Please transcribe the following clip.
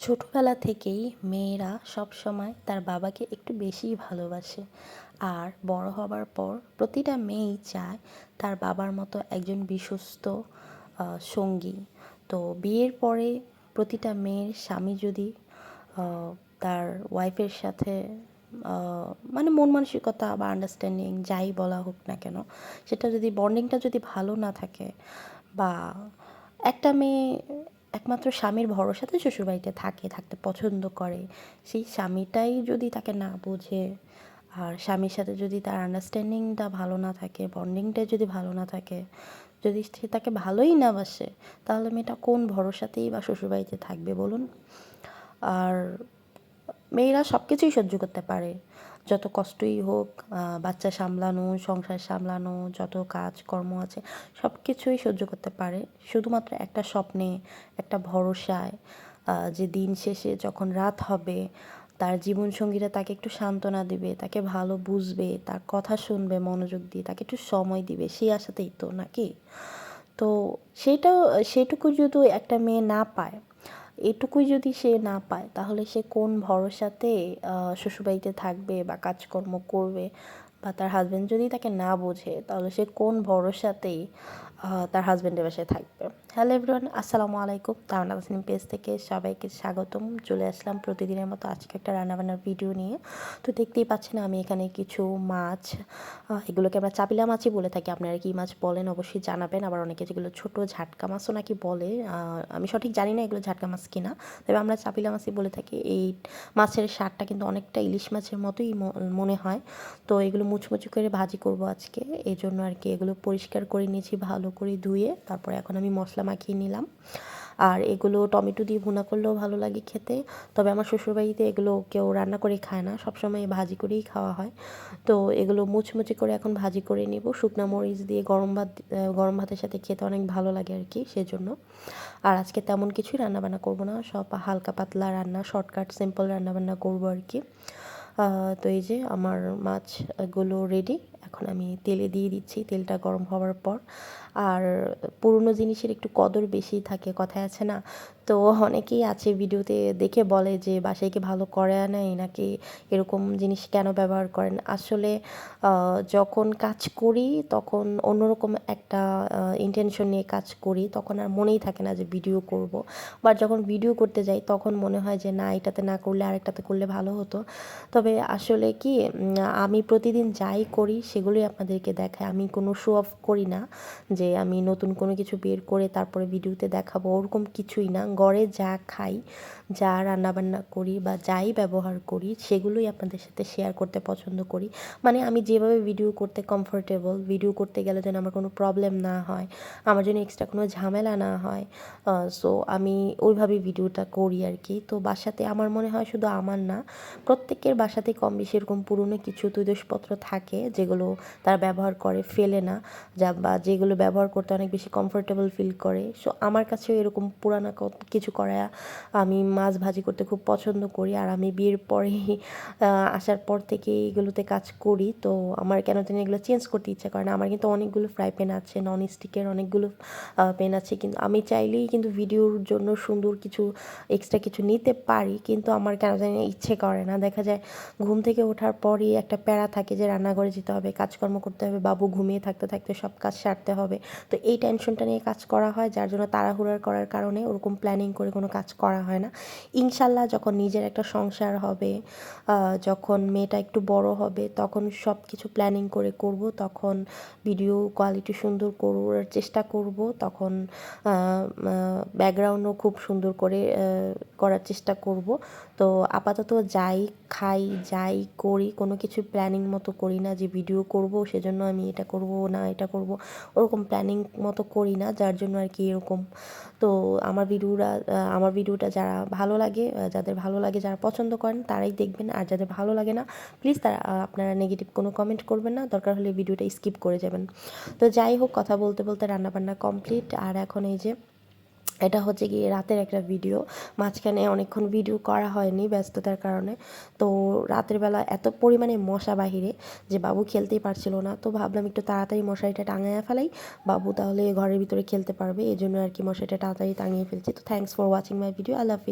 ছোটবেলা থেকেই মেয়েরা সবসময় তার বাবাকে একটু বেশিই ভালোবাসে। আর বড় হবার পর প্রতিটা মেয়েই চায় তার বাবার মতো একজন বিশ্বস্ত সঙ্গী। তো বিয়ের পরে প্রতিটা মেয়ের স্বামী যদি তার ওয়াইফের সাথে মানে মন মানসিকতা বা আন্ডারস্ট্যান্ডিং যাই বলা হোক না কেন, সেটা যদি বন্ডিংটা যদি ভালো না থাকে, বা একটা মেয়ে একমাত্র স্বামীর ভরসাতে শ্বশুরবাড়িতে থাকতে পছন্দ করে, সেই স্বামীটাই যদি তাকে না বোঝে, আর স্বামীর সাথে যদি তার আন্ডারস্ট্যান্ডিংটা ভালো না থাকে, বন্ডিংটা যদি ভালো না থাকে, যদি সে তাকে ভালোই না বাসে, তাহলে মেয়েটা কোন ভরসাতেই বা শ্বশুরবাড়িতে থাকবে বলুন। আর মেয়েরা সব কিছুই সহ্য করতে পারে, যত কষ্টই হোক, বাচ্চা সামলানো, সংসার সামলানো, যত কাজকর্ম আছে সব কিছুই সহ্য করতে পারে, শুধুমাত্র একটা স্বপ্নে, একটা ভরসায়, যে দিন শেষে যখন রাত হবে তার জীবনসঙ্গীরা তাকে একটু সান্ত্বনা দিবে, তাকে ভালো বুঝবে, তার কথা শুনবে মনোযোগ দিয়ে, তাকে একটু সময় দিবে, সেই আশাতেই তো নাকি। তো সেটুকু যদি একটা মেয়ে না পায়, এটুকুই যদি সে না পায়, তাহলে সে কোন ভরসাতে শ্বশুরবাড়িতে থাকবে বা কাজকর্ম করবে, বা তার হাজব্যান্ড যদি তাকে না বোঝে, তাহলে সে কোন ভরসাতেই তার হাজব্যান্ডের বাসায় থাকবে। হ্যালো এভরিওয়ান, আসসালামু আলাইকুম। তাওয়ান্না তাসনিম পেজ থেকে সবাইকে স্বাগতম। চলে আসলাম প্রতিদিনের মতো আজকে একটা রান্নাবান্নার ভিডিও নিয়ে। তো দেখতেই পাচ্ছেন আমি এখানে কিছু মাছ, এগুলোকে আমরা চাপিলা মাছই বলে থাকি, আপনারা কি মাছ বলেন অবশ্যই জানাবেন। আবার অনেকে যেগুলো ছোটো ঝাটকা মাছও নাকি বলে, আমি সঠিক জানি না এগুলো ঝাটকা মাছ কিনা, তবে আমরা চাপিলা মাছই বলে থাকি। এই মাছের স্বাদটা কিন্তু অনেকটা ইলিশ মাছের মতোই মনে হয়। তো এগুলো মুচমুচু করে ভাজি করব আজকে, এই জন্য আর কি এগুলো পরিষ্কার করে নিয়েছি ভালো করে ধুয়ে। তারপরে এখন আমি মশলা মাখিয়ে নিলাম। আর এগুলো টমেটো দিয়ে ভুনা করলেও ভালো লাগে খেতে, তবে আমার শ্বশুরবাড়িতে এগুলো কেউ রান্না করে খায় না, সবসময় ভাজি করেই খাওয়া হয়। তো এগুলো মুচমুচি করে এখন ভাজি করে নিব, শুকনো মরিচ দিয়ে গরম ভাতের সাথে খেতে অনেক ভালো লাগে আর কি, সেজন্য। আর আজকে তেমন কিছুই রান্নাবান্না করব না, সব হালকা পাতলা রান্না, শর্টকাট সিম্পল রান্নাবান্না করব আর কি। তো এই যে আমার মাছগুলো রেডি, এখন আমি তেলে দিয়ে দিচ্ছি, তেলটা গরম হওয়ার পর। আর পুরনো জিনিসের একটু কদর বেশি থাকে, কথায় আছে না। তো অনেকেই আছে ভিডিওতে দেখে বলে যে বাসায় কি ভালো করে নেয় নাকি, এরকম জিনিস কেন ব্যবহার করেন। আসলে যখন কাজ করি তখন অন্যরকম একটা ইন্টেনশন নিয়ে কাজ করি, তখন আর মনেই থাকে না যে ভিডিও করব। বা যখন ভিডিও করতে যাই তখন মনে হয় যে না, এটাতে না করলে আরেকটাতে করলে ভালো হতো। তবে আসলে কি, আমি প্রতিদিন যাই করি সেগুলোই আপনাদেরকে দেখাই, আমি কোনো শো অফ করি না যে আমি নতুন কোনো কিছু বের করে তারপরে ভিডিওতে দেখাবো, ওরকম কিছুই না। ঘরে যা খাই, যা রান্নাবান্না করি বা যাই ব্যবহার করি সেগুলোই আপনাদের সাথে শেয়ার করতে পছন্দ করি। মানে আমি যেভাবে ভিডিও করতে কমফোর্টেবল, ভিডিও করতে গেলে যেন আমার কোনো প্রবলেম না হয়, আমার জন্য এক্সট্রা কোনো ঝামেলা না হয়, সো আমি ওইভাবেই ভিডিওটা করি আর কি। তো বাসাতে আমার মনে হয় শুধু আমার না, প্রত্যেকের বাসাতেই কম বেশি এরকম পুরনো কিছু তৈজসপত্র থাকে যেগুলো তারা ব্যবহার করে ফেলে না, বা যেগুলো ব্যবহার করতে অনেক বেশি কমফোর্টেবল ফিল করে। সো আমার কাছেও এরকম পুরানো কিছু করা, আমি মাছ ভাজি করতে খুব পছন্দ করি। আর আমি বিয়ের পরে আসার পর থেকে এগুলোতে কাজ করি, তো আমার কেন জানি এগুলো চেঞ্জ করতে ইচ্ছা করে না। আমার কিন্তু অনেকগুলো ফ্রাই প্যান আছে, নন স্টিকের অনেকগুলো প্যান আছে, কিন্তু আমি চাইলেই কিন্তু ভিডিওর জন্য সুন্দর কিছু এক্সট্রা কিছু নিতে পারি, কিন্তু আমার কেন জানি ইচ্ছে করে না। দেখা যায় ঘুম থেকে ওঠার পরই একটা প্যারা থাকে যে রান্নাঘরে যেতে হবে, কাজকর্ম করতে হবে, বাবু ঘুমিয়ে থাকতে থাকতে সব কাজ সারতে হবে। তো এই টেনশনটা নিয়ে কাজ করা হয়, যার জন্য তাড়াহুড়ার করার কারণে ওরকম প্ল্যানিং করে কোনো কাজ করা হয় না। ইনশাল্লাহ যখন নিজের একটা সংসার হবে, যখন মেয়েটা একটু বড় হবে, তখন সব কিছু প্ল্যানিং করে করব, তখন ভিডিও কোয়ালিটি সুন্দর করার চেষ্টা করব, তখন ব্যাকগ্রাউন্ডও খুব সুন্দর করে করার চেষ্টা করব। তো আপাতত যাই খাই, যাই করি, কোনো কিছু প্ল্যানিং মতো করি না যে ভিডিও করব সেজন্য আমি এটা করব না এটা করব, ওরকম প্ল্যানিং মতো করি না, যার জন্য আর কি এরকম। তো আমার ভিডিওটা যারা ভালো লাগে, যাদের ভালো লাগে, যারা পছন্দ করেন তারাই দেখবেন, আর যাদের ভালো লাগে না প্লিজ তারা আপনারা নেগেটিভ কোনো কমেন্ট করবেন না, দরকার হলে ভিডিওটা স্কিপ করে যাবেন। তো যাই হোক, কথা বলতে বলতে রান্নাবান্না কমপ্লিট। আর এখন এই যে এটা হচ্ছে গিয়ে রাতের একটা ভিডিও, মাঝখানে অনেকক্ষণ ভিডিও করা হয়নি ব্যস্ততার কারণে। তো রাতের বেলা এত পরিমাণে মশা বাহিরে যে বাবু খেলতেই পারছিল না, তো ভাবলাম একটু তাড়াতাড়ি মশারিটা টাঙাইয়া ফেলাই, বাবু তাহলে ঘরের ভিতরে খেলতে পারবে, এই জন্য আর কি মশারিটা তাড়াতাড়ি টাঙিয়ে ফেলছি। তো thanks for watching my video, Allah Hafiz.